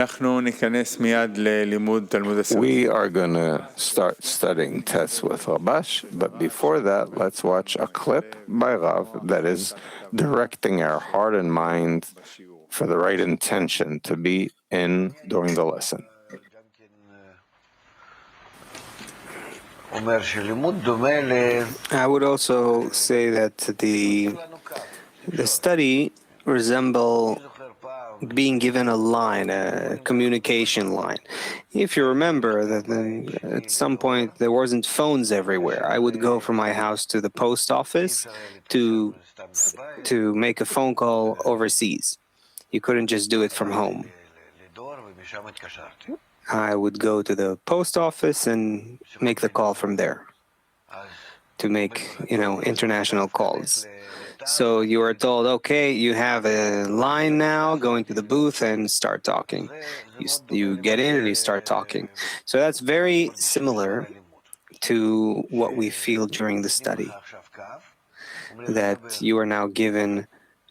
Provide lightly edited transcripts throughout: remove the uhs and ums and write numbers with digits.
We are going to start studying tests with Rabash, but before that, let's watch a clip by Rav that is directing our heart and mind for the right intention to be in during the lesson. I would also say that the study resemble being given a line, a communication line. If you remember that at some point there wasn't phones everywhere, I would go from my house to the post office to make a phone call overseas. You couldn't just do it from home. I would go to the post office and make the call from there to make, international calls. So you are told, okay, you have a line now, going to the booth and start talking. You get in and you start talking. So that's very similar to what we feel during the study, that you are now given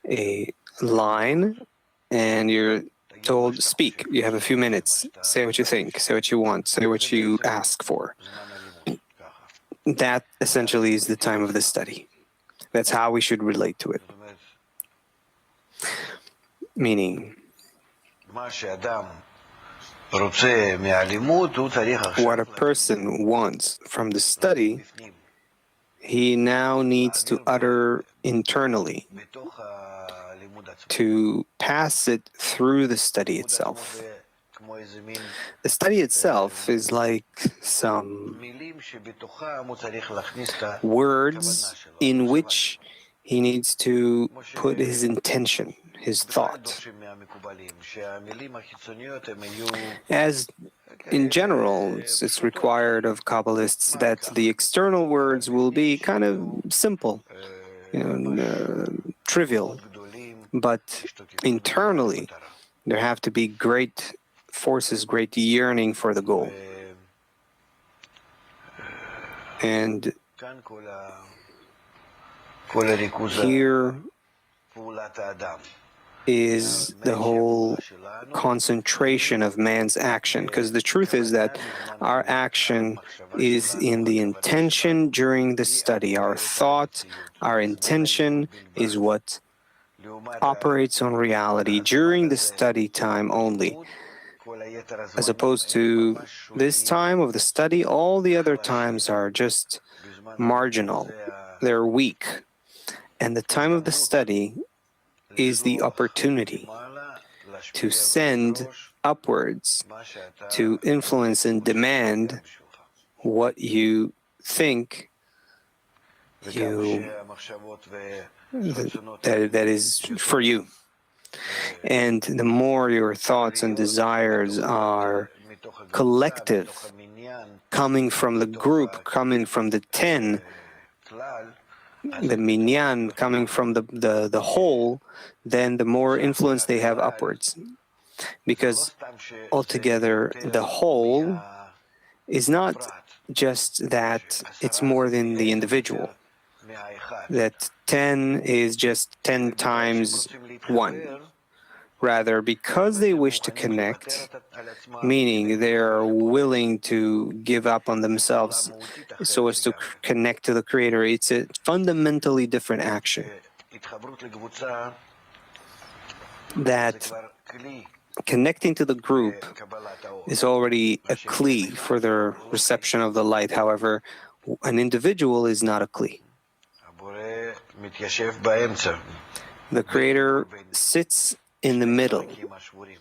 a line and you're told, speak. You have a few minutes. Say what you think, say what you want, say what you ask for. That essentially is the time of the study. That's how we should relate to it. Meaning, what a person wants from the study, he now needs to utter internally, to pass it through the study itself. The study itself is like some words in which he needs to put his intention, his thought. As in general, it's required of Kabbalists that the external words will be kind of simple, trivial, but internally there have to be great forces, great yearning for the goal. And here is the whole concentration of man's action, because the truth is that our action is in the intention during the study. Our thought, our intention is what operates on reality during the study time only. As opposed to this time of the study, all the other times are just marginal. They're weak. And the time of the study is the opportunity to send upwards, to influence and demand what you think that is for you. And the more your thoughts and desires are collective, coming from the group, coming from the 10, the minyan, coming from the whole, then the more influence they have upwards. Because altogether, the whole is not just that it's more than the individual. That 10 is just 10 times 1. Rather, because they wish to connect, meaning they are willing to give up on themselves so as to connect to the Creator, it's a fundamentally different action. That connecting to the group is already a kli for the reception of the light. However, an individual is not a kli. The Creator sits in the middle,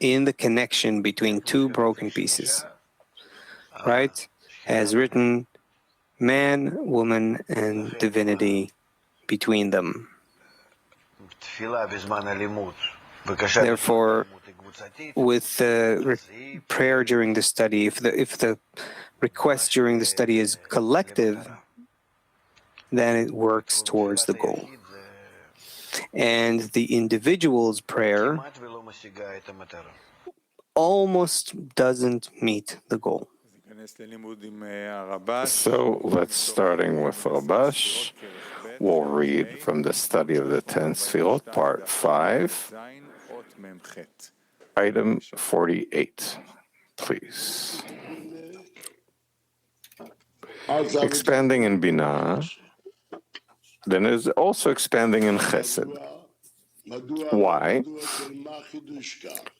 in the connection between two broken pieces, right? As written, man, woman, and divinity between them. Therefore, with the prayer during the study, if the request during the study is collective, then it works towards the goal. And the individual's prayer almost doesn't meet the goal. So let's starting with Rabash. We'll read from the study of the 10 Sefirot, part 5. Item 48, please. Expanding in Binah, then it is also expanding in Chesed. Why?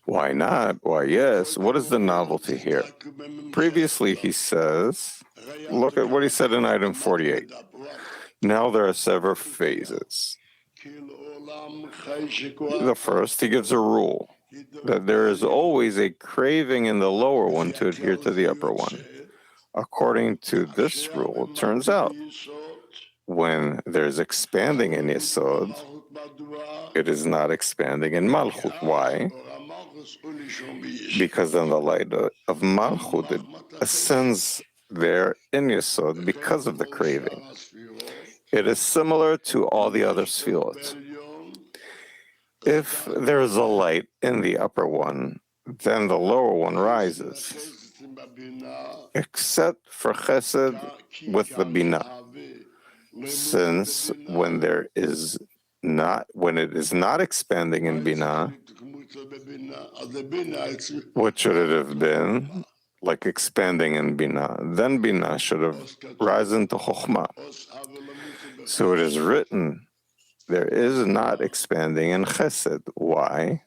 Why not? Why, yes. What is the novelty here? Previously, he says, look at what he said in item 48. Now there are several phases. The first, he gives a rule that there is always a craving in the lower one to adhere to the upper one. According to this rule, it turns out when there's expanding in Yesod, it is not expanding in Malchut. Why? Because in the light of Malchut, it ascends there in Yesod because of the craving. It is similar to all the other Sefirot. If there is a light in the upper one, then the lower one rises, except for Chesed with the Binah. Since when it is not expanding in Binah, what should it have been? Like expanding in Binah. Then Binah should have risen to Chokhmah. So it is written, there is not expanding in Chesed. Why?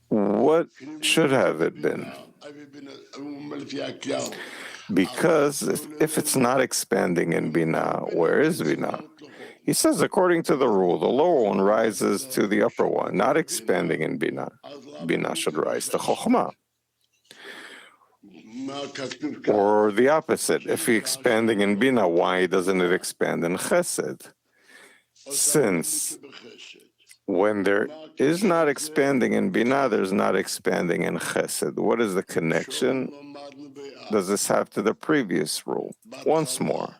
What should have it been? Because if it's not expanding in Binah, where is Binah? He says, according to the rule, the lower one rises to the upper one, not expanding in Binah. Binah should rise to Chokhmah. Or the opposite. If he's expanding in Binah, why doesn't it expand in Chesed? Since when there is not expanding in Binah, there's not expanding in Chesed. What is the connection? Does this have to the previous rule? Once more,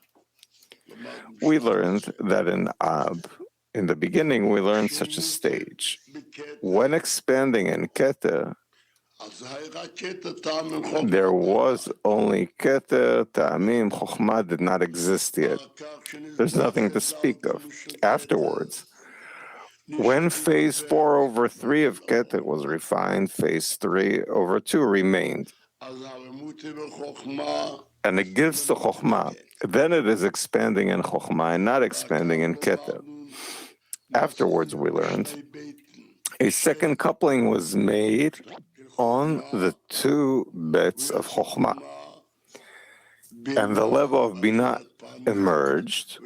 we learned that in Ab, in the beginning, we learned such a stage. When expanding in Keter, there was only Keter, Ta'amim, Chokhmah did not exist yet. There's nothing to speak of. Afterwards, when phase 4/3 of Keter was refined, phase 3/2 remained. And it gives to Chokhmah. Then it is expanding in Chokhmah and not expanding in Keter. Afterwards, we learned a second coupling was made on the two bets of Chokhmah. And the level of Binah emerged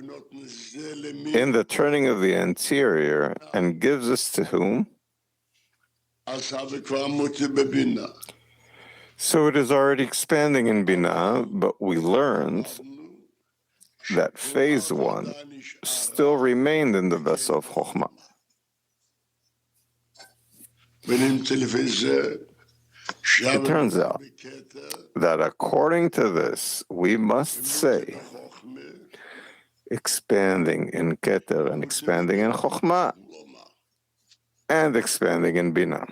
in the turning of the anterior and gives us to whom? So it is already expanding in Binah, but we learned that phase 1 still remained in the vessel of Chokhmah. It turns out that according to this, we must say expanding in Keter and expanding in Chokhmah and expanding in Binah.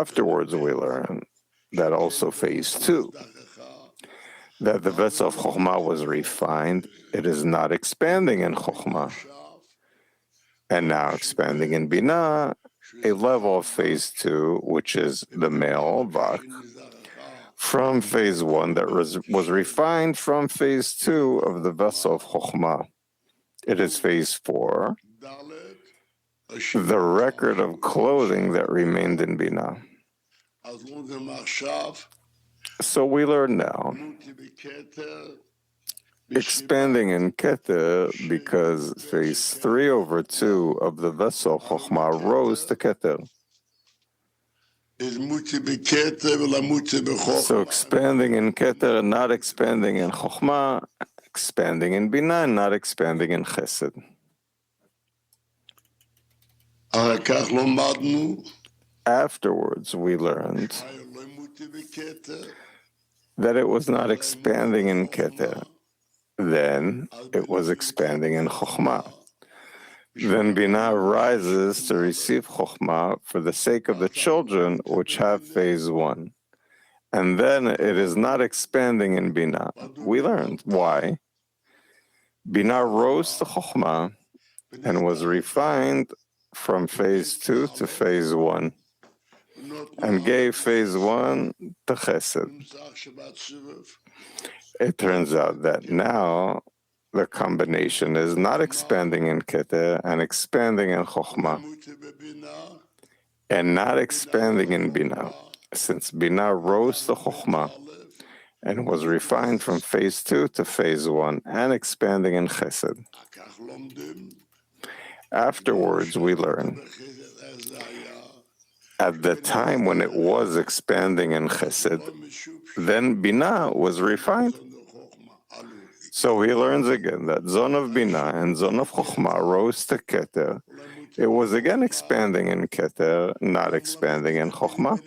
Afterwards, we learn that also phase 2, that the vessel of Chokhmah was refined. It is not expanding in Chokhmah, and now expanding in Binah, a level of phase 2, which is the male Vak, from phase 1 that was refined from phase 2 of the vessel of Chokhmah. It is phase 4, the record of clothing that remained in Binah. So we learn now, expanding in Keter because phase 3/2 of the vessel of Chokhmah rose to Keter. So expanding in Keter and not expanding in Chokhmah, expanding in Binah and not expanding in Chesed. Afterwards, we learned that it was not expanding in Keter. Then it was expanding in Chokhmah. Then Binah rises to receive Chokhmah for the sake of the children which have phase 1. And then it is not expanding in Binah. We learned why. Binah rose to Chokhmah and was refined from phase 2 to phase 1, and gave phase 1 to Chesed. It turns out that now the combination is not expanding in Keter and expanding in Chokhmah, and not expanding in Bina, since Bina rose to Chokhmah and was refined from phase 2 to phase 1 and expanding in Chesed. Afterwards, we learn at the time when it was expanding in Chesed, then Bina was refined. So he learns again that Zon of Bina and Zon of Chokhmah rose to Keter. It was again expanding in Keter, not expanding in Chokhmah.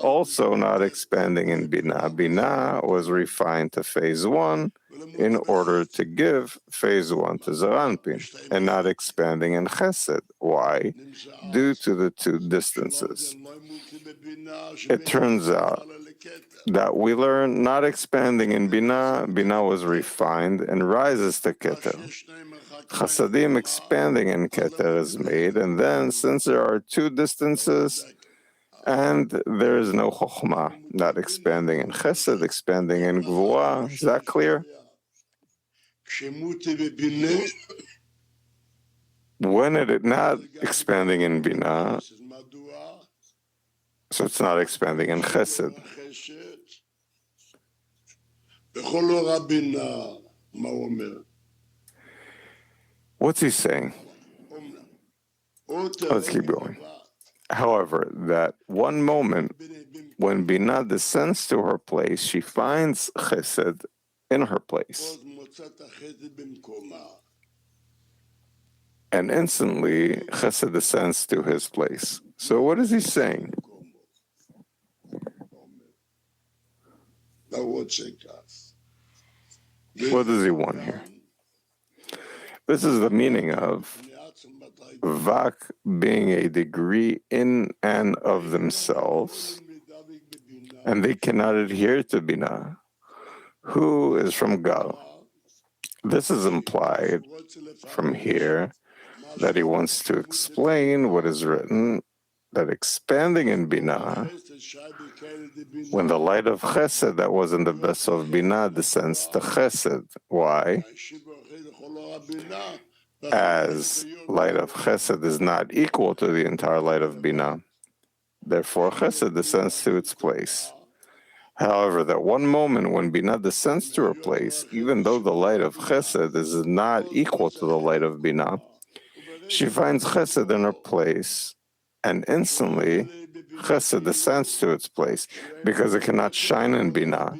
Also not expanding in Bina. Bina was refined to phase 1 in order to give phase 1 to Zaranpin, and not expanding in Chesed. Why? Due to the two distances. It turns out that we learn not expanding in Bina, Bina was refined and rises to Keter. Chasadim expanding in Keter is made, and then since there are two distances, and there is no Chokhmah, not expanding in Chesed, expanding in Gvura. Is that clear? When it is not expanding in Bina, so it's not expanding in Chesed. What's he saying? Let's keep going. However, that one moment when Bina descends to her place, she finds Chesed in her place. And instantly, Chesed descends to his place. So what is he saying? What does he want here? This is the meaning of Vak being a degree in and of themselves, and they cannot adhere to Bina, who is from Gal. This is implied from here that he wants to explain what is written, that expanding in Bina, when the light of Chesed that was in the vessel of Bina descends to Chesed. Why? As light of Chesed is not equal to the entire light of Bina, therefore Chesed descends to its place. However, that one moment when Bina descends to her place, even though the light of Chesed is not equal to the light of Bina, she finds Chesed in her place, and instantly Chesed descends to its place, because it cannot shine in Bina,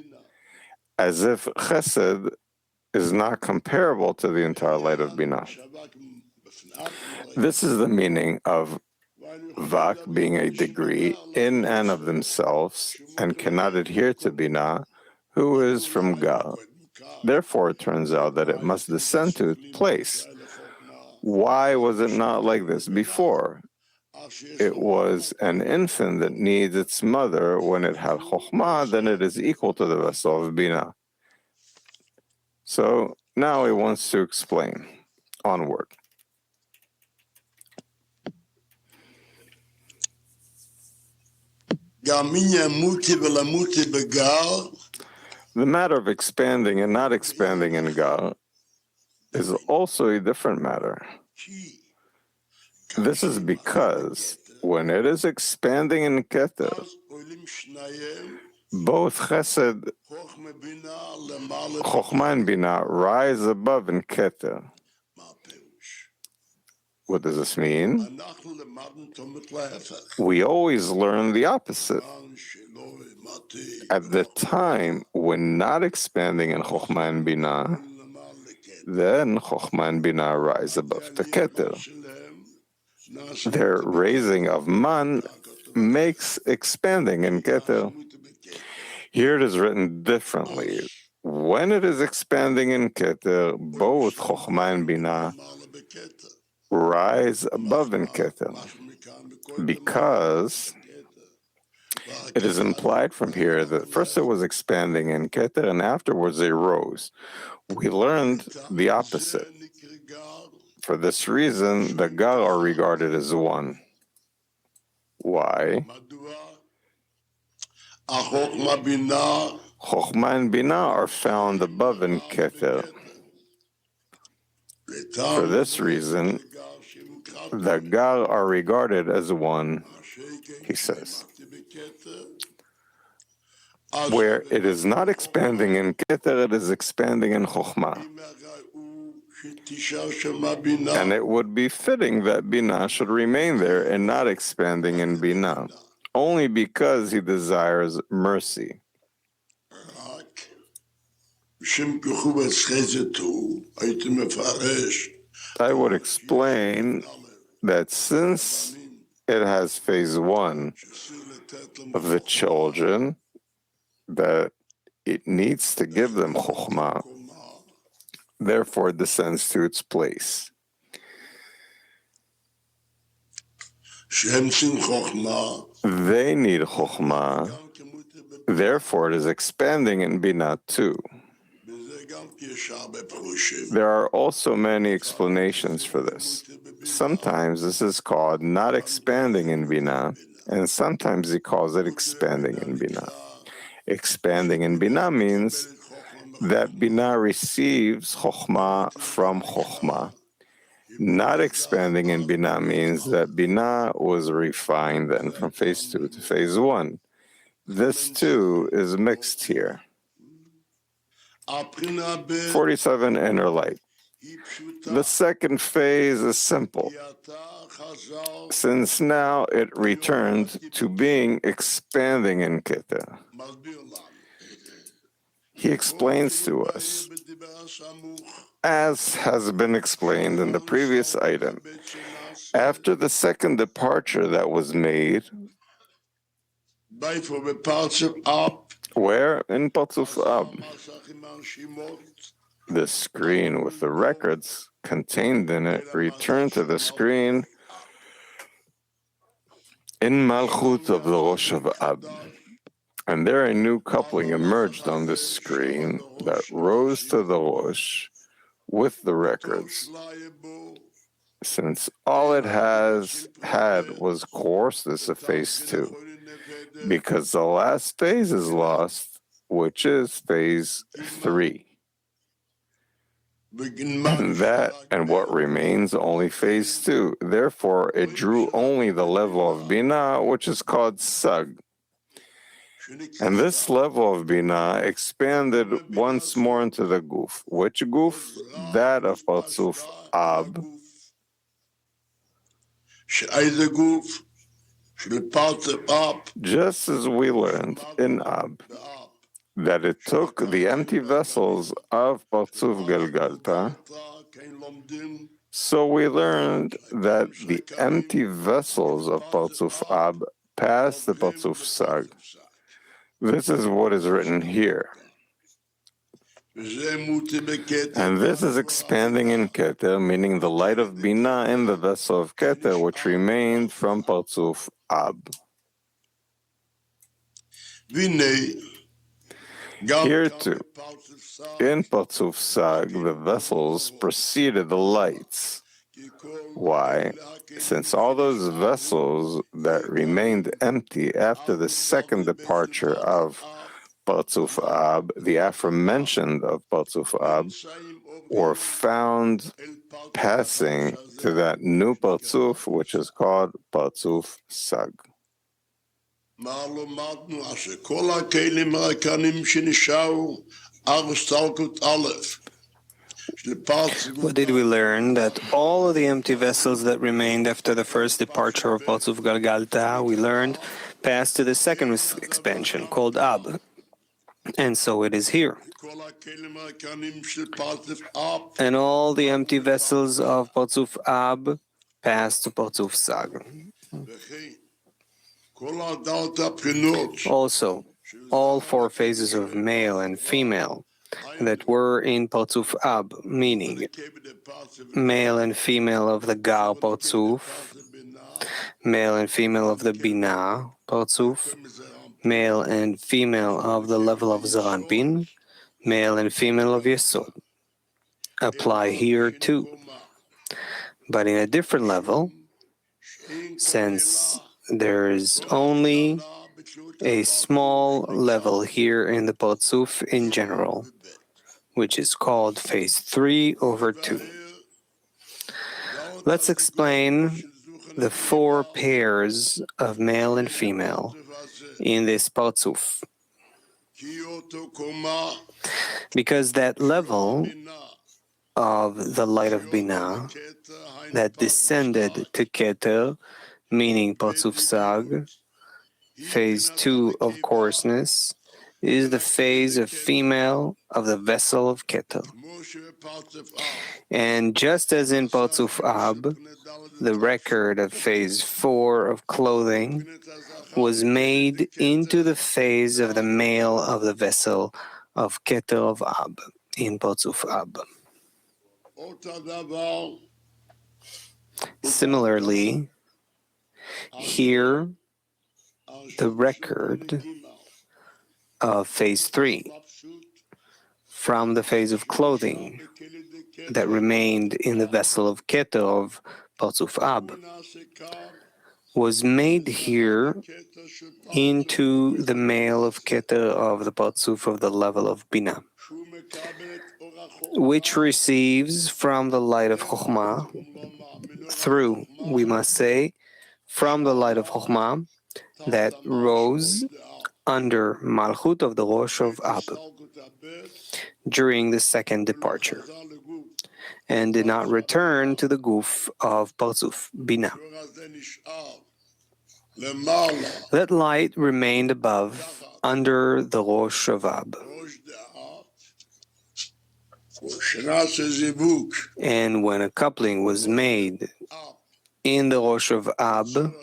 as if Chesed is not comparable to the entire light of Bina. This is the meaning of Vak being a degree in and of themselves and cannot adhere to Bina, who is from Gal. Therefore, it turns out that it must descend to its place. Why was it not like this before? It was an infant that needs its mother. When it had Chokhmah, then it is equal to the vessel of Bina. So now he wants to explain. Onward. The matter of expanding and not expanding in Gal is also a different matter. This is because when it is expanding in Keter, both Chesed, Chokhmah and Bina rise above in Keter. What does this mean? We always learn the opposite. At the time when not expanding in Chokhmah and Bina, then Chokhmah and Bina rise above the Keter. Their raising of Man makes expanding in Keter. Here it is written differently. When it is expanding in Keter, both Chokhmah and Bina rise above in Keter, because it is implied from here that first it was expanding in Keter and afterwards they rose. We learned the opposite. For this reason, the Gal are regarded as one. Why? Chokhmah and Binah are found above in Keter. For this reason, the Gal are regarded as one, he says. Where it is not expanding in Keter, it is expanding in Chokhmah. And it would be fitting that Binah should remain there and not expanding in Binah, only because he desires mercy. I would explain that since it has phase one of the children, that it needs to give them chokhmah, therefore it descends to its place. They need chokhmah, therefore it is expanding in Binah too. There are also many explanations for this. Sometimes this is called not expanding in Binah, and sometimes he calls it expanding in Binah. Expanding in Binah means that Binah receives Chokhmah from Chokhmah. Not expanding in Binah means that Binah was refined then from phase 2 to phase 1. This too is mixed here. 47 inner light. The second phase is simple, since now it returned to being expanding in Keter. He explains to us, as has been explained in the previous item, after the second departure that was made, where? In Patzuf Ab. The screen with the records contained in it returned to the screen in Malchut of the Rosh of Ab. And there a new coupling emerged on the screen that rose to the Rosh with the records. Since all it has had was coarseness of phase 2, because the last phase is lost, which is phase 3. And what remains only phase 2. Therefore, it drew only the level of Binah, which is called Sag. And this level of Binah expanded once more into the Guf. Which Guf? That of Patzuf Ab. Just as we learned in Ab, that it took the empty vessels of Patzuf Galgalta, so we learned that the empty vessels of Patzuf Ab passed the Patzuf Sag. This is what is written here. And this is expanding in Keter, meaning the light of Binah in the vessel of Keter, which remained from Patzuf Ab. Here too, in Patzuf Sag, the vessels preceded the lights. Why? Since all those vessels that remained empty after the second departure of Patzuf Ab, the aforementioned of Patzuf Ab, were found passing to that new Patzuf, which is called Patzuf Sag. What did we learn? That all of the empty vessels that remained after the first departure of Patzuf Galgalta, we learned, passed to the second expansion, called Ab. And so it is here. And all the empty vessels of Patzuf Ab passed to Patzuf Sag. Also, all 4 phases of male and female that were in Patzuf Ab, meaning male and female of the Gar Patzuf, male and female of the Binah Patzuf, male and female of the level of Zaranpin, male and female of Yesod, apply here too. But in a different level, since there is only a small level here in the Partzuf in general, which is called phase 3/2. Let's explain the 4 pairs of male and female in this Partzuf. Because that level of the light of Binah that descended to Keter, meaning Partzuf Sag, phase 2 of coarseness, is the phase of female of the vessel of Keter. And just as in Partzuf Ab, the record of phase 4 of clothing was made into the phase of the male of the vessel of Keter of Ab in Partzuf Ab. Similarly, here the record of phase 3 from the phase of clothing that remained in the vessel of Keter of Partzuf Ab was made here into the male of Keter of the Partzuf of the level of Binah, which receives from the light of Chokhmah through, we must say, from the light of Chokhmah that rose under Malchut of the Rosh of Ab during the second departure, and did not return to the Guf of Partzuf Binah. That light remained above, under the Rosh of Ab. And when a coupling was made in the Rosh of Ab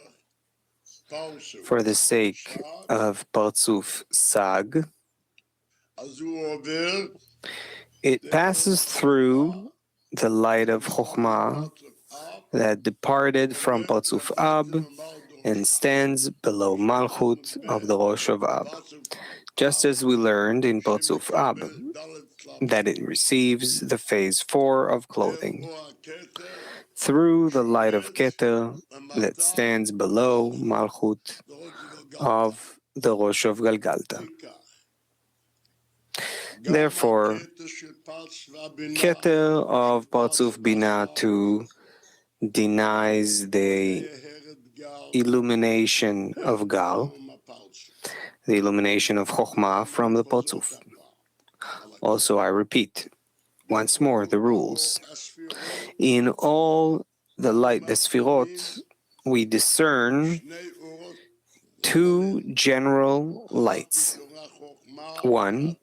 for the sake of Partzuf Sag, it passes through the light of Chokhmah that departed from Partzuf Ab and stands below Malchut of the Rosh of Ab, just as we learned in Partzuf Ab, that it receives the phase 4 of clothing through the light of Keter that stands below Malchut of the Rosh of Galgalta. Therefore, Keter of Partzuf Binah 2 denies the illumination of Gal, the illumination of Chokhmah from the Partzuf. Also, I repeat once more the rules. In all the light, the Sefirot, we discern 2 general lights. One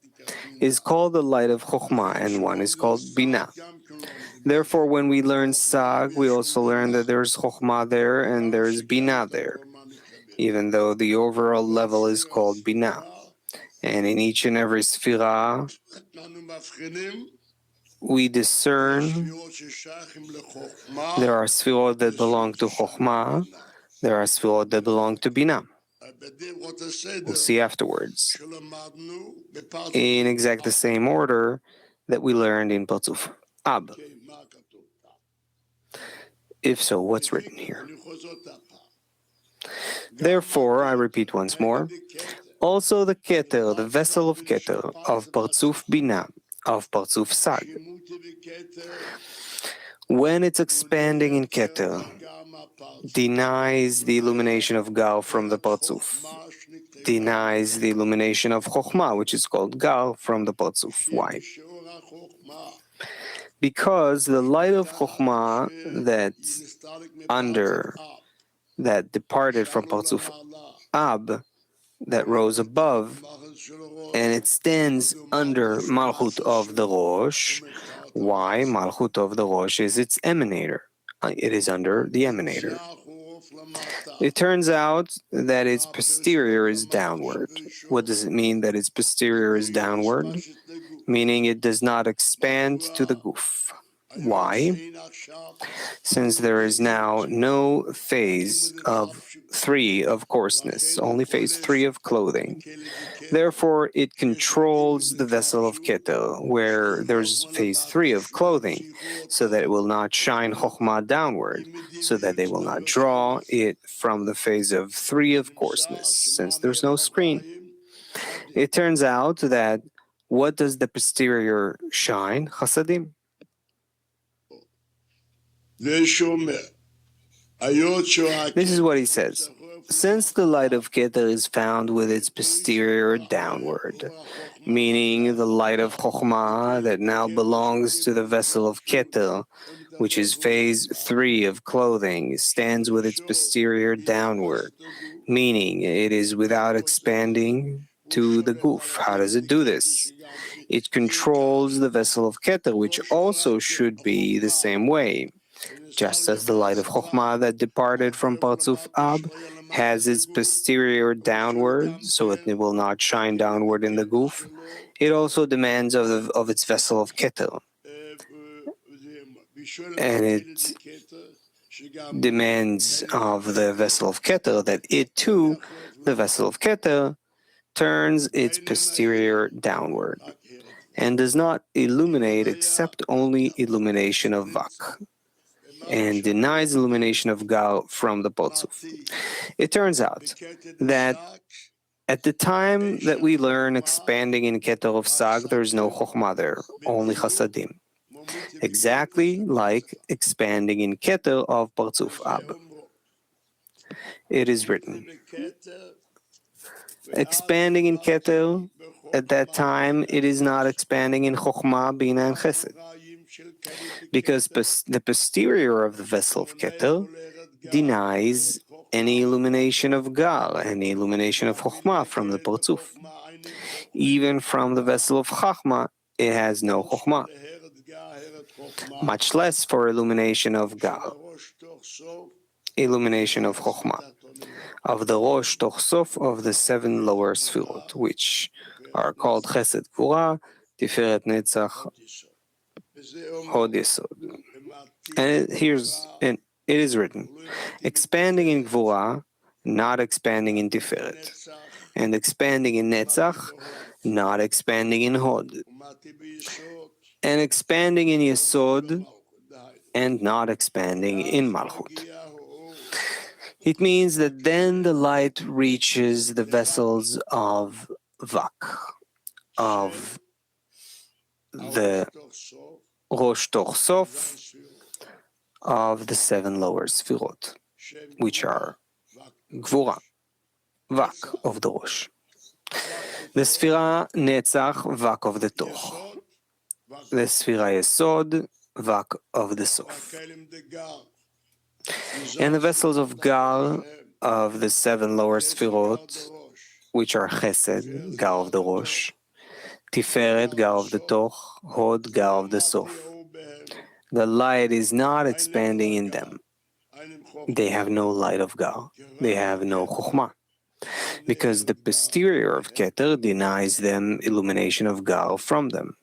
is called the light of Chokhmah, and one is called Binah. Therefore, when we learn Sag, we also learn that there's Chokhmah there and there's Binah there, even though the overall level is called Binah. And in each and every Sefirah, we discern there are Sefirot that belong to Chokhmah, there are Sefirot that belong to Binah. We'll see afterwards, in exact the same order that we learned in Partzuf Ab. If so, what's written here? Therefore, I repeat once more, also the Keter, the vessel of Keter, of Partzuf Binah, of Partzuf Sag, when it's expanding in Keter, denies the illumination of Gal from the Partzuf, denies the illumination of Chokhmah, which is called Gal, from the Partzuf. Why? Because the light of Chokhmah that departed from Partzuf Ab, that rose above, and it stands under Malchut of the Rosh. Why? Malchut of the Rosh is its emanator. It is under the emanator. It turns out that its posterior is downward. What does it mean that its posterior is downward? Meaning it does not expand to the Guf. Why? Since there is now no phase of 3 of coarseness, only phase 3 of clothing, Therefore, it controls the vessel of Keter, where there's phase 3 of clothing, so that it will not shine Chokhmah downward, so that they will not draw it from the phase of 3 of coarseness, since there's no screen. It turns out that what does the posterior shine? Chasadim. This is what he says. Since the light of Keter is found with its posterior downward, meaning the light of Chokhmah that now belongs to the vessel of Keter, which is phase 3 of clothing, stands with its posterior downward, meaning it is without expanding to the guf. How does it do this? It controls the vessel of Keter, which also should be the same way. Just as the light of Chokhmah that departed from Parzuf Ab has its posterior downward, so it will not shine downward in the guf, it also demands of its vessel of Keter. And it demands of the vessel of Keter that it too, the vessel of Keter, turns its posterior downward and does not illuminate except only illumination of Vak, and denies illumination of Gal from the Potzuf. It turns out that at the time that we learn expanding in Keter of Sag, there is no Chokhmah there, only Chasadim. Exactly like expanding in Keter of Parzuf Ab. It is written, expanding in Keter, at that time it is not expanding in Chokhmah, Bina, and Chesed, because the posterior of the vessel of Keter denies any illumination of Gal, any illumination of Chokhmah from the Parzuf. Even from the vessel of Chachmah, it has no Chokhmah, much less for illumination of Gal, illumination of Chokhmah, of the Rosh Toch Sof of the 7 lower Sefirot, which are called Chesed Gvura, Tiferet Netzach, Hod Yesod. And it is written, expanding in Gvura, not expanding in Tiferet, and expanding in Netzach, not expanding in Hod, and expanding in Yesod, and not expanding in Malchut. It means that then the light reaches the vessels of Vak, of the Rosh Toch Sof, of the 7 lower Sefirot, which are Gvura, Vak of the Rosh, the Sefira Netzach, Vak of the Toch, the Sefira Yesod, Vak of the Sof, and the vessels of Gal of the 7 lower Sefirot, which are Chesed, Gal of the Rosh, Tiferet, Gal of the Toch, Hod, Gal of the Sof. The light is not expanding in them. They have no light of Gal. They have no Chokhmah, because the posterior of Keter denies them illumination of Gal from them.